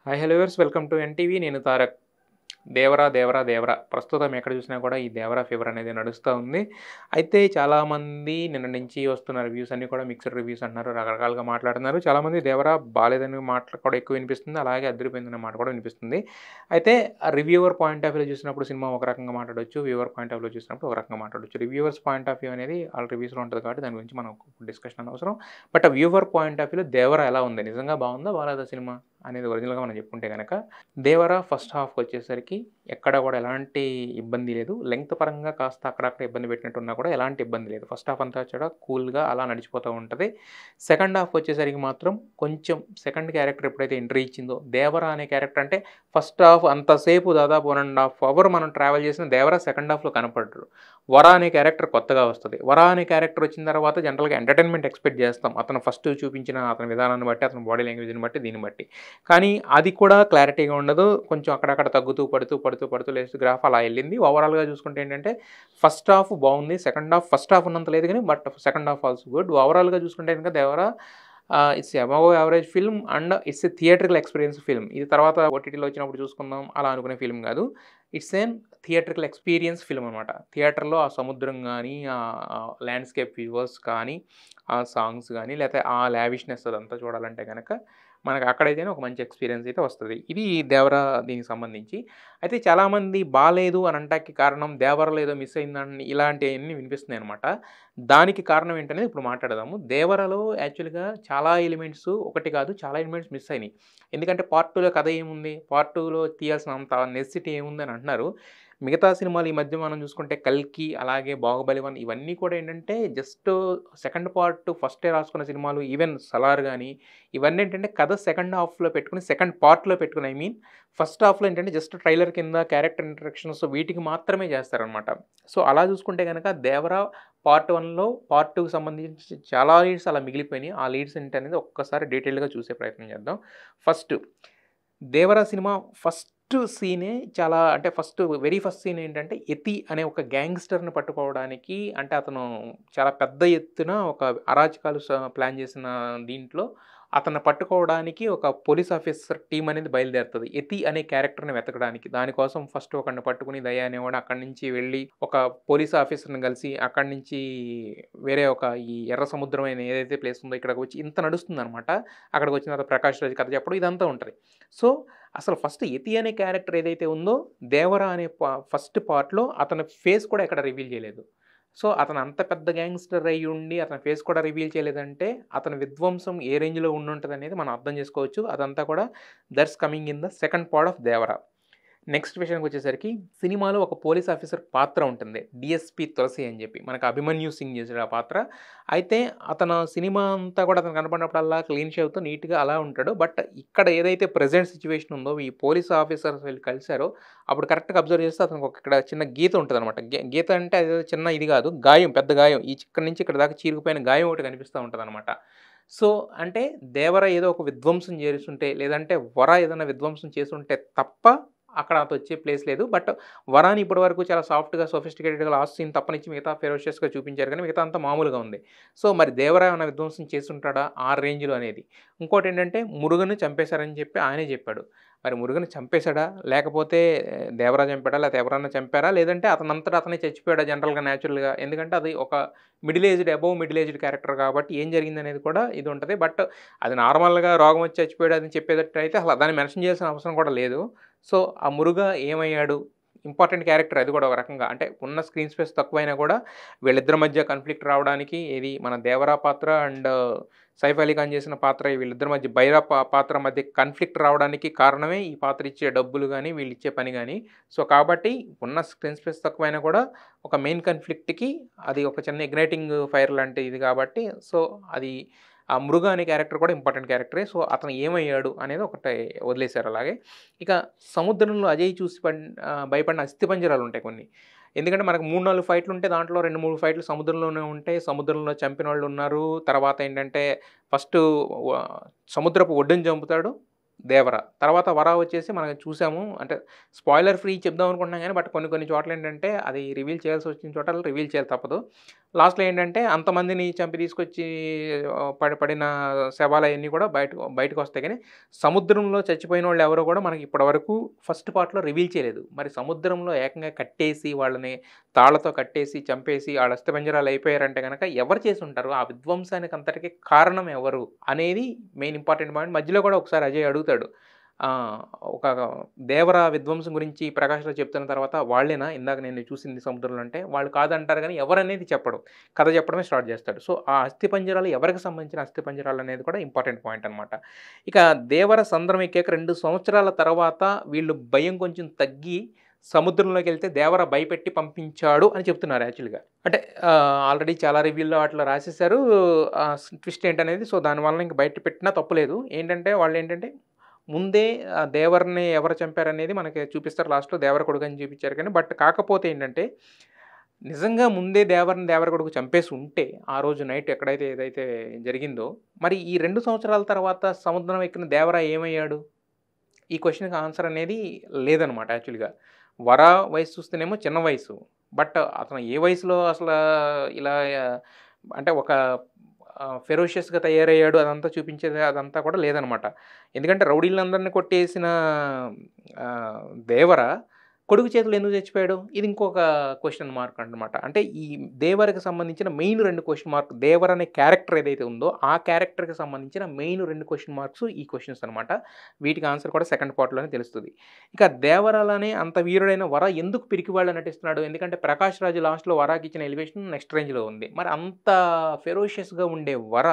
Hi hello viewers welcome to NTV. నేను తారక్. దేవరా దేవరా దేవరా ప్రస్తుతం ఎక్కడ చూసినా కూడా ఈ దేవరా ఫీవర్ అనేది నడుస్తూ ఉంది. అయితే చాలామంది నిన్న నుంచి వస్తున్న రివ్యూస్ అన్నీ కూడా మిక్స్డ్ రివ్యూస్ అంటున్నారు. రకరకాలుగా మాట్లాడుతున్నారు. చాలామంది దేవరా బాలేదని మాటలు కూడా ఎక్కువ వినిపిస్తుంది. అలాగే అదిరిపోయిందనే మాట కూడా వినిపిస్తుంది. అయితే రివ్యూవర్ పాయింట్ ఆఫ్ వ్యూలో చూసినప్పుడు సినిమా ఒక రకంగా మాట్లాడొచ్చు. వ్యూవర్ పాయింట్ ఆఫ్ వ్యూలో చూసినప్పుడు ఒక రకంగా మాట్లాడొచ్చు. రివ్యూవర్స్ పాయింట్ ఆఫ్ వ్యూ అనేది వాళ్ళ రివ్యూస్‌లో ఉంటది కాబట్టి దాని గురించి మనం డిస్కషన్ అనవసరం. బట్ వ్యూవర్ పాయింట్ ఆఫ్ వ్యూలో దేవరా ఎలా ఉంది? నిజంగా బావుందా? బాలేదా సినిమా? అనేది ఒరిజినల్‌గా మనం చెప్పుకుంటే గనక 'దేవరా' ఫస్ట్ హాఫ్‌కొచ్చేసరికి ఎక్కడ కూడా ఎలాంటి ఇబ్బంది లేదు. లెంగ్త్ పరంగా కాస్త అక్కడక్కడ ఇబ్బంది పెట్టినట్టున్నా కూడా ఎలాంటి ఇబ్బంది లేదు. ఫస్ట్ హాఫ్ అంతా కూడా కూల్‌గా అలా నడిచిపోతూ ఉంటది. సెకండ్ హాఫ్‌కొచ్చేసరికి మాత్రం కొంచెం సెకండ్ క్యారెక్టర్ ఎప్పుడైతే ఎంట్రీ ఇచ్చిందో 'దేవరా' అనే క్యారెక్టర్ అంటే ఫస్ట్ హాఫ్ అంతసేపు దాదాపు 1 ½ అవర్ మనం ట్రావెల్ చేసిన 'దేవరా' సెకండ్ హాఫ్‌లో కనపడరు. 'వర' అనే క్యారెక్టర్ కొత్తగా వస్తది. 'వర' అనే క్యారెక్టర్ వచ్చిన తర్వాత జనరల్‌గా ఎంటర్‌టైన్‌మెంట్ ఎక్స్‌పెక్ట్ చేస్తాం. అతను ఫస్ట్ చూపించిన అతని విధానాన్ని బట్టి, అతని బాడీ లాంగ్వేజ్‌ని బట్టి, దీన్ని బట్టి. కానీ అది కూడా క్లారిటీగా ఉండదు. కొంచెం అక్కడక్కడ తగ్గుతూ, పడుతూ లేస్తూ గ్రాఫ్ అలా ఎళ్ళింది. ఓవరాల్‌గా చూసుకుంటే ఏంటంటే ఫస్ట్ హాఫ్ బావుంది. సెకండ్ హాఫ్ ఫస్ట్ హాఫ్ ఉన్నంత లేదు గానీ but second half also good. ఓవరాల్‌గా చూసుకుంటే గనుక 'Devara' it's above average film and it's a theatrical experience film. ఇది తర్వాత ఓటీటీలో వచ్చినప్పుడు చూసుకుందాం అలా అనుకునే ఫిల్మ్ గాదు. It's an theatrical experience film అనమాట. థియేటర్‌లో ఆ సముద్రం గానీ, ల్యాండ్‌స్కేప్ విజువల్స్ కానీ, ఆ సాంగ్స్ గానీ, లేతే ఆ లావిష్‌నెస్ అదంతా చూడాలంటే గనక మనకు అక్కడైతేనే ఒక మంచి ఎక్స్‌పీరియన్స్ అయితే వస్తది. ఇది 'దేవరా' దీనికి సంబంధించి. అయితే చాలామంది బాలేదు అని అనటానికి కారణం 'దేవరలో' ఏదో మిస్ అయిందని ఇలాంటియన్నీ వినిపిస్తున్నాయనమాట. దానికి కారణం ఏంటనేది ఇప్పుడు మాట్లాడదాము. 'దేవరలో' యాక్చువల్‌గా చాలా ఎలిమెంట్స్ ఒకటి కాదు చాలా ఎలిమెంట్స్ మిస్ అయినాయి. ఎందుకంటే పార్ట్ 2లో కథ ఏముంది? పార్ట్ 2లో తీయాల్సినంత నెసెసిటీ ఏముందని అంటున్నారు. మిగతా సినిమాలు ఈ మధ్య మనం చూసుకుంటే 'కల్కి' అలాగే 'బాహుబలి 1' ఇవన్నీ కూడా ఏంటంటే జస్ట్ సెకండ్ పార్ట్ ఫస్టే రాసుకున్న సినిమాలు. ఈవెన్ 'సలార్' గాని ఇవన్నీ ఏంటంటే కథ సెకండ్ హాఫ్‌లో పెట్టుకొని సెకండ్ పార్ట్‌లో పెట్టుకొని ఫస్ట్ హాఫ్‌లో ఏంటంటే జస్ట్ ట్రైలర్ కింద క్యారెక్టర్ ఇంట్రడక్షన్స్ వీటికి మాత్రమే చేస్తారనమాట. సో, అలా చూసుకుంటే గనక 'దేవరా' పార్ట్ 1లో పార్ట్ 2కి సంబంధించి చాలా లీడ్స్ అలా మిగిలిపోయినాయి. ఆ లీడ్స్ ఏంటనేది ఒక్కసారి డీటెయిల్డ్‌గా చూసే ప్రయత్నం చేద్దాం. ఫస్ట్ 'దేవరా' సినిమా ఫస్ట్ సీనే చాలా అంటే వెరీ ఫస్ట్ సీన్ ఏంటంటే 'యతి' అనే ఒక గ్యాంగ్‌స్టర్‌ని పట్టుకోవడానికి అంటే అతను చాలా పెద్ద ఎత్తున ఒక అరాచకాలు ప్లాన్ చేసిన దీంట్లో అతన్ని పట్టుకోవడానికి ఒక పోలీస్ ఆఫీసర్ టీమ్ అనేది బయలుదేరుతది. 'యతి' అనే క్యారెక్టర్‌ని వెతకడానికి. దానికోసం ఫస్ట్ ఒకడిని పట్టుకొని దయ అనేవాడు అక్కడి నుంచి వెళ్ళి ఒక పోలీస్ ఆఫీసర్‌ని కలిసి అక్కడి నుంచి వేరే ఒక ఈ ఎర్ర సముద్రం అనే ఏదైతే ప్లేస్ ఉందో ఇక్కడికి వచ్చి ఇంత నడుస్తుందనమాట. అక్కడికొచ్చిన తర్వాత 'ప్రకాష్ రాజ్' కథ చెప్పడం ఇదంతా ఉంటది. సో, అసలు ఫస్ట్ 'యతి' అనే క్యారెక్టర్ ఏదైతే ఉందో 'దేవరా' అనే ఫస్ట్ పార్ట్‌లో అతని ఫేస్ కూడా ఎక్కడ రివీల్ చేయలేదు. సో, అతను అంత పెద్ద గ్యాంగ్‌స్టర్ అయ్యుండి అతని ఫేస్ కూడా రివీల్ చేయలేదంటే అతని విధ్వంసం ఏ రేంజ్‌లో ఉండుంటదనేది మనం అర్థం చేసుకోవచ్చు. అదంతా కూడా that's coming in the second part of 'Devara'. Next విషయానికొచ్చేసరికి సినిమాలో ఒక పోలీస్ ఆఫీసర్ పాత్ర ఉంటుంది. డీఎస్‌పీ తులసి అని జెప్పి. మనకు 'అభిమన్యు సింగ్' చేసాడు ఆ పాత్ర. అయితే అతను సినిమా అంతా కూడా అతను కనపడినప్పుడల్లా క్లీన్ షేవ్‌తో నీట్‌గా అలా ఉంటాడు. బట్ ఇక్కడ ఏదైతే ప్రెజెంట్ సిట్యుయేషన్ ఉందో ఈ పోలీస్ ఆఫీసర్స్ వీళ్ళు కలిసారో అప్పుడు కరెక్ట్‌గా అబ్జర్వ్ చేస్తే అతనికి ఒక ఇక్కడ చిన్న గీత ఉంటదనమాట. గీత అంటే అదేదో చిన్న ఇది గాదు. గాయం పెద్ద గాయం. ఇక్కడి నుంచి ఇక్కడి దాకా చీరిపోయిన గాయం ఒకటి కనిపిస్తా ఉంటదనమాట. సో, అంటే 'దేవర' ఏదో ఒక విధ్వంసం చేసుంటే లేదంటే 'వర' ఏదైనా విధ్వంసం చేసుంటే తప్ప అక్కడ అతొచ్చే ప్లేస్ లేదు. బట్ 'వరాని' ఇప్పటి వరకు చాలా సాఫ్ట్‌గా, సోఫిస్టికేటెడ్‌గా లాస్ట్ సీన్ తప్పనిచ్చి మిగతా ఫెరోషియస్‌గా చూపించారు గానీ, మిగతా అంతా మామూలుగా ఉంది. సో, మరి 'దేవరా' ఏమన్నా విధ్వంసం చేసుంటాడా ఆ రేంజ్‌లో అనేది. ఇంకోటేంటంటే 'మురుగన్‌ని' చంపేశారని చెప్పి ఆయనే చెప్పాడు. మరి 'మురుగన్‌ని' చంపేసాడా? లేకపోతే 'దేవరా' చంపాడా? లేకపోతే ఎవరన్నా చంపారా? లేదంటే అతనంతట అతనే చచ్చిపోయాడా జనరల్‌గా న్యాచురల్‌గా? ఎందుకంటే అది ఒక మిడిల్ ఏజ్డ్ క్యారెక్టర్ కాబట్టి ఏం జరిగిందనేది కూడా ఇది ఉంటది. బట్ అది నార్మల్‌గా రోగం వచ్చి చచ్చిపోయాడు అని చెప్పేటట్టయితే అసలు దాన్ని మెన్షన్ చేయాల్సిన అవసరం కూడా లేదు. సో, ఆ మురుగ ఏమయ్యాడు? ఇంపార్టెంట్ క్యారెక్టర్ అది కూడా ఒక రకంగా. అంటే ఉన్న స్క్రీన్ స్పేస్ తక్కువైనా కూడా వీళ్ళిద్దరి మధ్య కాన్‌ఫ్లిక్ట్ రావడానికి ఏది మన 'దేవరా' పాత్ర అండ్ సైఫ్ అలీ ఖాన్ చేసిన పాత్ర వీళ్ళిద్దరి మధ్య పాత్ర మధ్య కాన్‌ఫ్లిక్ట్ రావడానికి కారణమే ఈ పాత్ర ఇచ్చే డబ్బులు గాని, వీళ్ళిచ్చే పని గాని. సో, కాబట్టి ఉన్న స్క్రీన్ స్పేస్ తక్కువైనా కూడా ఒక మెయిన్ కాన్‌ఫ్లిక్ట్‌కి అది ఒక చిన్న ఇగ్నైటింగ్ ఫైర్ లాంటి ఇది కాబట్టి సో, అది ఆ 'మృగ' అనే క్యారెక్టర్ కూడా ఇంపార్టెంట్ క్యారెక్టరే. సో, అతను ఏమయ్యాడు అనేది ఒకటి వదిలేసారు అలాగే. ఇక సముద్రంలో అజయ్ చూసి భయపడిన అస్థిపంజరాలుంటాయి కొన్ని. ఎందుకంటే మనకు 3, 4 ఫైట్‌లుంటే దాంట్లో 2, 3 ఫైట్‌లు సముద్రంలోనే ఉంటాయి. సముద్రంలో చంపినోళ్ళున్నారు. తర్వాత ఏంటంటే ఫస్టు వ సముద్రపు ఒడ్డున చంపుతాడు 'దేవర'. తర్వాత 'వర' వచ్చేసి మనం చూసాము. అంటే స్పాయిలర్ ఫ్రీ చెప్దాం అనుకుంటున్నాం గానీ బట్ కొన్ని కొన్ని చోట్లేంటంటే అది రివీల్ చేయాల్సొచ్చిన చోట రివీల్ చేయాలి తప్పదు. లాస్ట్‌లో ఏంటంటే అంతమందిని చంపి తీసుకొచ్చి పడిన శవాలయన్నీ కూడా బయటకొస్తాయి గానీ, సముద్రంలో చచ్చిపోయినోళ్ళు ఎవరో కూడా మనకి ఇప్పటివరకు ఫస్ట్ పార్ట్‌లో రివీల్ చేయలేదు. మరి సముద్రంలో ఏకంగా కట్టేసి వాళ్ళని తాళ్ళతో కట్టేసి, చంపేసి ఆళ్ళ అస్థిపంజరాలు అయిపోయారంటే గనక ఎవరు చేసుంటారు? ఆ విధ్వంసానికి అంతటికి కారణం ఎవరు? అనేది మెయిన్ ఇంపార్టెంట్ పాయింట్. మధ్యలో కూడా ఒకసారి అజయ్ అడుగుతాడు. ఒక దేవర విధ్వంసం గురించి ప్రకాష్ రాజ్ చెప్తున్న తర్వాత వాళ్ళేనా ఇందాక నేను చూసింది సముద్రంలో అంటే, వాళ్ళు కాదంటారు గానీ ఎవరనేది చెప్పడు. కథ చెప్పడమే స్టార్ట్ చేస్తాడు. సో, ఆ అస్థిపంజరాలు ఎవరికి సంబంధించిన అస్థిపంజరాలనేది కూడా ఇంపార్టెంట్ పాయింట్ అనమాట. ఇక దేవర సంద్రం ఎక్కాక 2 సంవత్సరాల తర్వాత వీళ్ళు భయం కొంచెం తగ్గి సముద్రంలోకెళ్తే దేవర భయపెట్టి పంపించాడు అని చెప్తున్నారు యాక్చువల్‌గా. అంటే ఆల్రెడీ చాలా రివ్యూల్లో అట్లా రాసేసారు. ట్విస్ట్ ఏంటనేది సో, దానివల్ల ఇంక బయట పెట్టినా తప్పులేదు. ఏంటంటే వాళ్ళేంటంటే ముందే దేవరని ఎవరు చంపారనేది మనకి చూపిస్తారు లాస్ట్‌లో దేవర కొడుకని చూపిచ్చారు కానీ, బట్ కాకపోతే ఏంటంటే, నిజంగా ముందే దేవర కొడుకు చంపేసి ఉంటే, ఆ రోజు నైట్ ఎక్కడైతే ఏదైతే జరిగిందో, మరి ఈ 2 సంవత్సరాల తర్వాత సముద్రం ఎక్కిన దేవర ఏమయ్యాడు? ఈ క్వెషన్‌కి ఆన్సర్ అనేది లేదనమాట యాక్చువల్‌గా. వర వయసు చూస్తేనేమో చిన్న వయసు. బట్ అతను ఏ వయసులో అసలా ఇలా అంటే ఒక ఫెరోషియస్‌గా తయారయ్యాడు అదంతా చూపించేది అదంతా కూడా లేదనమాట. ఎందుకంటే రౌడీలందరిని కొట్టేసిన దేవర కొడుకు చేతిలో ఎందుకు చచ్చిపోయాడు? ఇది ఇంకొక క్వెషన్ మార్క్ అనమాట. అంటే ఈ దేవరకి సంబంధించిన మెయిన్ 2 క్వెషన్ మార్క్ దేవర్ అనే క్యారెక్టర్ ఏదైతే ఉందో, ఆ క్యారెక్టర్‌కి సంబంధించిన మెయిన్ 2 క్వెషన్ మార్క్స్ ఈ క్వెషన్స్ అనమాట. వీటికి ఆన్సర్ కూడా సెకండ్ పార్ట్‌లోనే తెలుస్తది. ఇక దేవరలానే అంత వీరుడైన వర ఎందుకు పిరికివాడిలా నటిస్తున్నాడు? ఎందుకంటే 'ప్రకాష్ రాజ్' లాస్ట్‌లో వరాకి ఇచ్చిన ఎలివేషన్ నెక్స్ట్ రేంజ్‌లో ఉంది. మరి అంత ఫెరోషియస్‌గా ఉండే వర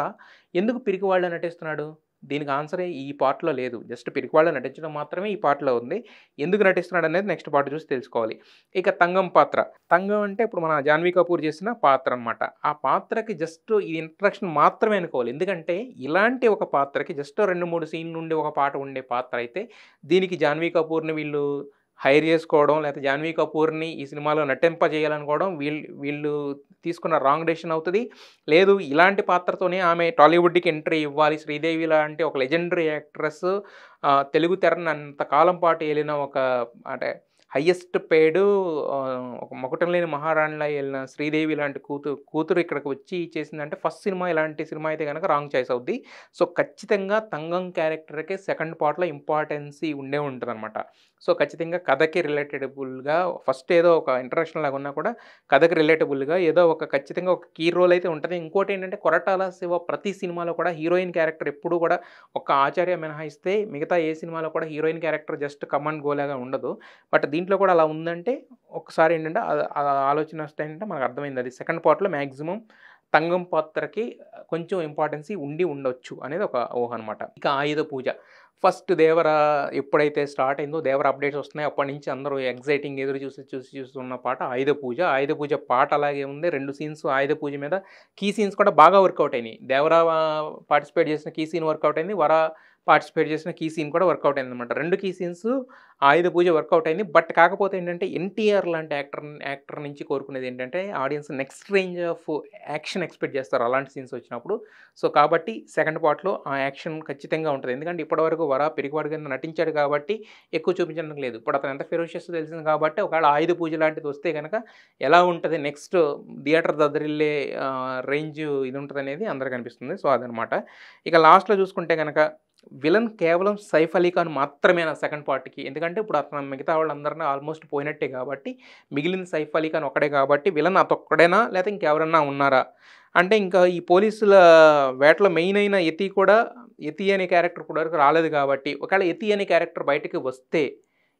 ఎందుకు పిరికివాడిలా నటిస్తున్నాడు? దీనికి ఆన్సరే ఈ పార్ట్‌లో లేదు. జస్ట్ పిరికివాడిలా నటించడం మాత్రమే ఈ పార్ట్‌లో ఉంది. ఎందుకు నటిస్తున్నాడనేది నెక్స్ట్ పార్ట్ చూసి తెలుసుకోవాలి. ఇక తంగం పాత్ర. తంగం అంటే ఇప్పుడు మన 'జాన్వీ కపూర్' చేసిన పాత్ర అనమాట. ఆ పాత్రకి జస్ట్ ఈ ఇంట్రడక్షన్ మాత్రమే అనుకోవాలి. ఎందుకంటే ఇలాంటి ఒక పాత్రకి జస్ట్ 2, 3 సీన్‌లు ఉండి ఒక పాట ఉండే పాత్ర అయితే దీనికి 'జాన్వీ కపూర్‌ని' వీళ్ళు హైర్ చేసుకోవడం, లేకపోతే 'జాన్వీ కపూర్‌ని' ఈ సినిమాలో నటింపజేయాలనుకోవడం వీళ్ళు తీసుకున్న రాంగ్ డెసిషన్ అవుతది. లేదు ఇలాంటి పాత్రతోనే ఆమె టాలీవుడ్‌కి ఎంట్రీ ఇవ్వాలి. శ్రీదేవి లాంటి ఒక లెజెండరీ యాక్ట్రెస్ తెలుగు తెరని అంతకాలం పాటు ఏలిన ఒక అంటే హైయెస్ట్ పెయిడ్ ఒక మకుటం లేని మహారాణిలా ఏలిన శ్రీదేవి లాంటి కూతురు ఇక్కడికి వచ్చి చేసిందంటే ఫస్ట్ సినిమా ఇలాంటి సినిమా అయితే గనక రాంగ్ చాయిస్ అవుద్ది. సో, ఖచ్చితంగా తంగం క్యారెక్టర్‌కి సెకండ్ పార్ట్‌లో ఇంపార్టెన్సీ ఉండే ఉంటదనమాట. సో, ఖచ్చితంగా కథకి రిలేటబుల్‌గా ఫస్ట్ ఏదో ఒక ఇంట్రడక్షన్ లాగా ఉన్నా కూడా కథకి రిలేటబుల్‌గా ఏదో ఒక ఖచ్చితంగా ఒక కీ రోల్ అయితే ఉంటది. ఇంకోటేంటంటే 'కొరటాల శివ' ప్రతి సినిమాలో కూడా హీరోయిన్ క్యారెక్టర్ ఎప్పుడూ కూడా ఒక్క 'ఆచార్య' మినహాయిస్తే మిగతా ఏ సినిమాలో కూడా heroine character just come and go లాగా ఉండదు. బట్ దీంట్లో కూడా అలా ఉందంటే ఒకసారి ఏంటంటే ఆ ఆలోచన వస్తే ఏంటంటే మనకు అర్థమైంది. అది సెకండ్ పార్ట్‌లో మాక్సిమం తంగం పాత్రకి కొంచెం ఇంపార్టెన్సీ ఉండి ఉండొచ్చు అనేది ఒక ఊహ అనమాట. ఇక ఆయుధ పూజ. ఫస్ట్ దేవర ఎప్పుడైతే స్టార్ట్ అయిందో దేవర అప్డేట్స్ వస్తున్నాయి. అప్పటినుంచి అందరూ ఎక్సైటింగ్ ఎదురు చూస్తున్న పాట ఆయుధ పూజ. ఆయుధ పూజ పాట అలాగే ఉంది. 2 సీన్స్ ఆయుధ పూజ మీద కీ సీన్స్ కూడా బాగా వర్కౌట్ అయినాయి. దేవర పార్టిసిపేట్ చేసిన కీ సీన్ వర్కౌట్ అయింది. వర పార్టిసిపేట్ చేసిన కీ సీన్ కూడా వర్కౌట్ అయిందనమాట. 2 కీ సీన్స్ ఆయుధ పూజ వర్కౌట్ అయింది. బట్ కాకపోతే ఏంటంటే ఎన్టీఆర్ లాంటి యాక్టర్ నుంచి కోరుకునేది ఏంటంటే audience next range of action expect చేస్తారు అలాంటి సీన్స్ వచ్చినప్పుడు. సో, కాబట్టి సెకండ్ పార్ట్‌లో ఆ యాక్షన్ ఖచ్చితంగా ఉంటది. ఎందుకంటే ఇప్పటివరకు వర పిరికివాడి కింద నటించాడు కాబట్టి ఎక్కువ చూపించడానికి లేదు. ఇప్పుడు అతను ఎంత ఫెరోషియస్ తెలిసింది కాబట్టి ఒకవేళ ఆయుధ పూజ లాంటిది వస్తే గనక ఎలా ఉంటది నెక్స్ట్ థియేటర్ దద్దరిల్లే రేంజ్ ఇది ఉంటదనేది అందరికి అనిపిస్తుంది. సో, అదనమాట. ఇక లాస్ట్‌లో చూసుకుంటే గనక విలన్ కేవలం సైఫ్ అలీ ఖాన్ మాత్రమేనా సెకండ్ పార్ట్‌కి? ఎందుకంటే ఇప్పుడు అతను మిగతా వాళ్ళందరిని ఆల్మోస్ట్ పోయినట్టే కాబట్టి, మిగిలింది సైఫ్ అలీ ఖాన్ ఒక్కడే కాబట్టి విలన్ అతొక్కడేనా? లేతే ఇంకెవరన్నా ఉన్నారా? అంటే ఇంకా ఈ పోలీసుల వేటలో మెయిన్ అయిన యతి అనే క్యారెక్టర్ ఇప్పటి వరకు రాలేదు కాబట్టి, ఒకవేళ యతి అనే క్యారెక్టర్ బయటికి వస్తే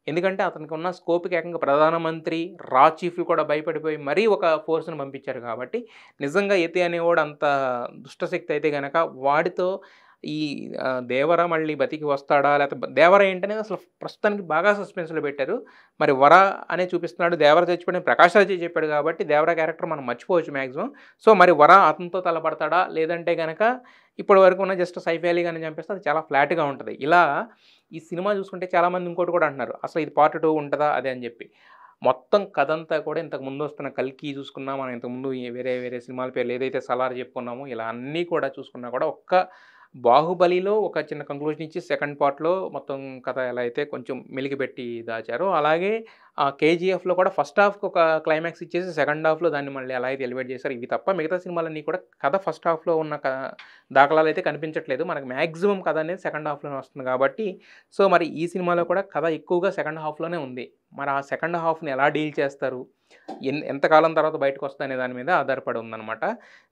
ఎందుకంటే అతనికి ఉన్న స్కోప్‌కి ఏకంగా ప్రధానమంత్రి, రా చీఫ్‌లు కూడా భయపడిపోయి మరీ ఒక ఫోర్స్‌ని పంపించారు కాబట్టి, నిజంగా యతి అనేవాడు అంత దుష్టశక్తి అయితే గనక వాడితో ఈ దేవర మళ్ళీ బతికి వస్తాడా? లేకపోతే దేవర ఏంటనేది అసలు ప్రస్తుతానికి బాగా సస్పెన్స్‌లో పెట్టారు. మరి వర అనే చూపిస్తున్నాడు. దేవర చచ్చిపోయాడని ప్రకాష్ రాజే చెప్పాడు కాబట్టి దేవర క్యారెక్టర్ మనం మర్చిపోవచ్చు మాక్సిమం. సో, మరి వర అతనితో తలపడతాడా? లేదంటే గనక ఇప్పటి వరకు ఉన్న జస్ట్ సైఫ్ అలీ ఖాన్‌ని చంపేస్తే అది చాలా ఫ్లాట్‌గా ఉంటది. ఇలా ఈ సినిమా చూసుకుంటే చాలామంది ఇంకోటి కూడా అంటున్నారు. అసలు ఇది పార్ట్ 2 ఉంటదా? అదే అని చెప్పి. మొత్తం కథంతా కూడా ఇంతకు ముందు వస్తున్న 'కల్కి' చూసుకున్నా, మనం ఇంతకుముందు ఈ వేరే సినిమాల పేర్లు ఏదైతే 'సలార్' చెప్పుకున్నామో ఇలా అన్నీ కూడా చూసుకున్నా కూడా ఒక్క 'బాహుబలిలో' ఒక చిన్న కంక్లూజన్ ఇచ్చి సెకండ్ పార్ట్‌లో మొత్తం కథ ఎలా అయితే కొంచెం మెలికిపెట్టి దాచారో, అలాగే కేజీఎఫ్‌లో కూడా ఫస్ట్ హాఫ్‌కి ఒక క్లైమాక్స్ ఇచ్చేసి సెకండ్ హాఫ్‌లో దాన్ని మళ్ళీ ఎలా అయితే ఎలివేట్ చేశారో ఇవి తప్ప మిగతా సినిమాలన్నీ కూడా కథ ఫస్ట్ హాఫ్‌లో ఉన్న దాఖలాలైతే కనిపించట్లేదు. మనకు మాక్సిమం కథ అనేది సెకండ్ హాఫ్‌లోనే వస్తుంది కాబట్టి సో, మరి ఈ సినిమాలో కూడా కథ ఎక్కువగా సెకండ్ హాఫ్‌లోనే ఉంది. మరి ఆ సెకండ్ హాఫ్‌ని ఎలా డీల్ చేస్తారు? ఎంతకాలం తర్వాత బయటకొస్తదనే దాని మీద ఆధారపడి ఉందనమాట.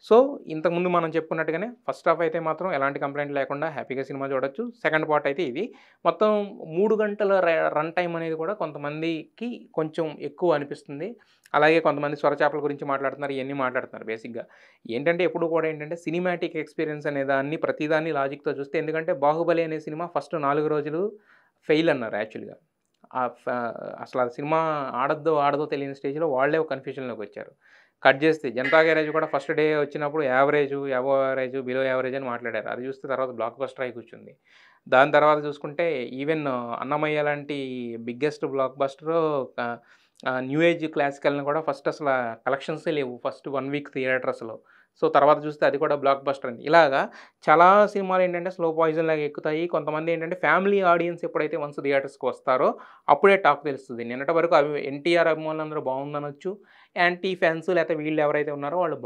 సో, ఇంతకుముందు మనం చెప్పుకున్నట్టుగానే ఫస్ట్ హాఫ్ అయితే మాత్రం ఎలాంటి కంప్లెయింట్ లేకుండా హ్యాపీగా సినిమా చూడొచ్చు. సెకండ్ పార్ట్ అయితే ఇది. మొత్తం 3 గంటల రన్ టైమ్ అనేది కూడా కొంతమందికి కొంచెం ఎక్కువ అనిపిస్తుంది. అలాగే కొంతమంది స్వరచాపల గురించి మాట్లాడుతున్నారు. ఇయన్నీ మాట్లాడుతున్నారు బేసిక్‌గా. ఏంటంటే ఎప్పుడు కూడా ఏంటంటే సినిమాటిక్ ఎక్స్‌పీరియన్స్ అనే దాన్ని ప్రతిదాన్ని లాజిక్‌తో చూస్తే ఎందుకంటే 'బాహుబలి' అనే సినిమా ఫస్ట్ 4 రోజులు ఫెయిల్ అన్నారు యాక్చువల్‌గా. ఆహ్, ఫ అసల ఆ సినిమా ఆడదో తెలియని స్టేజ్‌లో వాళ్ళే ఒక కన్‌ఫ్యూజన్‌లోకొచ్చారు. కట్ చేస్తే 'జనతా గ్యారేజ్' కూడా ఫస్ట్ డే వచ్చినప్పుడు average, above average, below average అని మాట్లాడారు. అది చూస్తే తర్వాత బ్లాక్ బస్టర్ అయి కూర్చుంది. దాని తర్వాత చూసుకుంటే ఈవెన్ 'అన్నమయ్య' లాంటి biggest blockbuster new age క్లాసికల్‌ని కూడా ఫస్ట్ అసల కలెక్షన్సే లేవు. ఫస్ట్ 1 వీక్ థియేటర్స్‌లో. సో, తర్వాత చూస్తే అది కూడా బ్లాక్ బస్టర్ అయింది. ఇలాగా చాలా సినిమాలేంటంటే స్లో పాయిజన్ లాగా ఎక్కుతాయి. కొంతమందేంటంటే ఫ్యామిలీ ఆడియన్స్ ఎప్పుడైతే వన్స్ థియేటర్స్‌కి వస్తారో అప్పుడే టాక్ తెలుస్తది. నిన్నటి వరకు ఎన్టీఆర్ అభిమానులందరూ బావుందనొచ్చు. యాంటీ ఫ్యాన్స్ లేకపోతే వీళ్ళు ఎవరైతే ఉన్నారో వాళ్ళు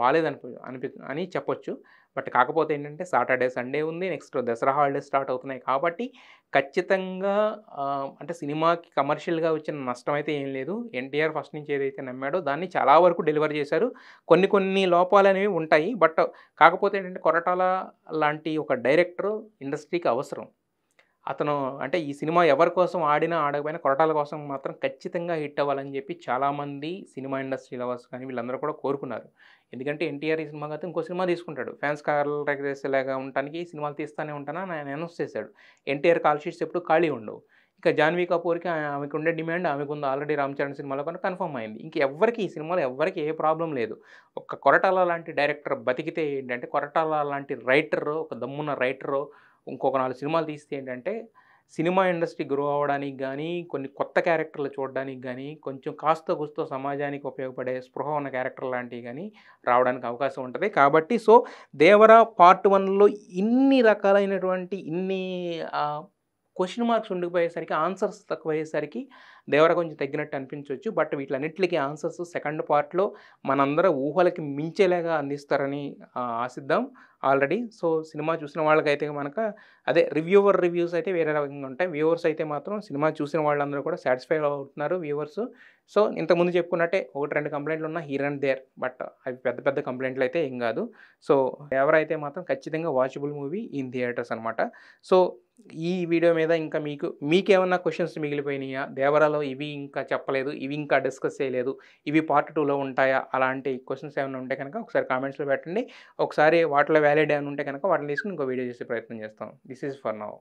అని చెప్పొచ్చు. బట్ కాకపోతే ఏంటంటే సాటర్‌డే, సండే ఉంది. నెక్స్ట్ దసరా హాలిడేస్ స్టార్ట్ అవుతున్నాయి కాబట్టి ఖచ్చితంగా అంటే సినిమాకి కమర్షియల్‌గా వచ్చిన నష్టం అయితే ఏం లేదు. ఎన్టీఆర్ ఫస్ట్ నుంచి ఏదైతే నమ్మాడో దాన్ని చాలా వరకు డెలివర్ చేశారు. కొన్ని లోపాలనేవి ఉంటాయి. బట్ కాకపోతే ఏంటంటే 'కొరటాల' లాంటి ఒక డైరెక్టరు ఇండస్ట్రీకి అవసరం. అతను అంటే ఈ సినిమా ఎవరి కోసం ఆడినా, ఆడకపోయినా 'కొరటాల' కోసం మాత్రం ఖచ్చితంగా హిట్ అవ్వాలని చెప్పి చాలామంది సినిమా ఇండస్ట్రీ లవర్స్ కానీ వీళ్ళందరూ కూడా కోరుకున్నారు. ఎందుకంటే ఎన్టీఆర్ ఈ సినిమా కాకపోతే ఇంకో సినిమా తీసుకుంటాడు. ఫ్యాన్స్ కాలరెగరేసేలాగా ఉండటానికి సినిమాలు తీస్తానే ఉంటానని ఆయన అనౌన్స్ చేశాడు. ఎన్టీఆర్ కాల్ షీట్స్ ఎప్పుడు ఖాళీ ఉండవు. ఇక 'జాన్వీ కపూర్‌కి' ఆమెకుండే డిమాండ్ ఆమెకుంది. ఆల్రెడీ 'రామ్ చరణ్' సినిమాలో కనుక కన్ఫర్మ్ అయింది. ఇంకెవ్వరికీ ఈ సినిమాలో ఎవ్వరికీ ఏ ప్రాబ్లమ్ లేదు. ఒక్క 'కొరటాల' లాంటి డైరెక్టర్ బతికితే ఏంటంటే 'కొరటాల' లాంటి రైటరు, ఒక దమ్మున్న రైటరు ఇంకొక 4 సినిమాలు తీస్తే ఏంటంటే, సినిమా ఇండస్ట్రీ గ్రో అవ్వడానికి గానీ, కొన్ని కొత్త క్యారెక్టర్‌లు చూడడానికి గానీ, కొంచెం కాస్తో కూస్తో సమాజానికి ఉపయోగపడే స్పృహ ఉన్న క్యారెక్టర్ లాంటివి గానీ రావడానికి అవకాశం ఉంటది. కాబట్టి సో, 'దేవర' పార్ట్ 1లో ఇన్ని రకాలైనటువంటి క్వెషన్ మార్క్స్ ఉండిపోయేసరికి, ఆన్సర్స్ తక్కువయ్యేసరికి 'దేవర' కొంచెం తగ్గినట్టు అనిపించొచ్చు. బట్ వీటిలన్నిట్లికి ఆన్సర్స్ సెకండ్ పార్ట్‌లో మనందరి ఊహలకి మించేలాగా అందిస్తారని ఆశిద్దాం ఆల్రెడీ. సో, సినిమా చూసిన వాళ్ళకైతే గనక అదే రివ్యూస్ అయితే వేరే రకంగా ఉంటాయి. వ్యూవర్స్ అయితే మాత్రం సినిమా చూసిన వాళ్ళందరూ కూడా సాటిస్ఫై అవుతున్నారు వ్యూవర్స్. సో, ఇంతకుముందు చెప్పుకున్నట్టే 1, 2 కంప్లెయింట్లున్న హియర్ అండ్ దేర్. బట్ అవి పెద్ద పెద్ద కంప్లెయింట్‌లయితే ఏం గాదు. సో, 'దేవర' అయితే మాత్రం ఖచ్చితంగా వాచబుల్ మూవీ ఇన్ థియేటర్స్ అనమాట. సో, ఈ వీడియో మీద ఇంకా మీకేమన్నా క్వెషన్స్ మిగిలిపోయినాయా? 'దేవర'లో ఇవి ఇంకా చెప్పలేదు, ఇవి ఇంకా డిస్కస్ చేయలేదు, ఇవి పార్ట్ 2లో ఉంటాయా? అలాంటి క్వెషన్స్ ఏమన్నా ఉంటే కనుక ఒకసారి కామెంట్స్‌లో పెట్టండి. ఒకసారి వాటిలో వ్యాలిడ్ ఏమైనా ఉంటే కనుక వాటిని తీసుకొని ఇంకో వీడియో చేసే ప్రయత్నం చేస్తాం. This is for now.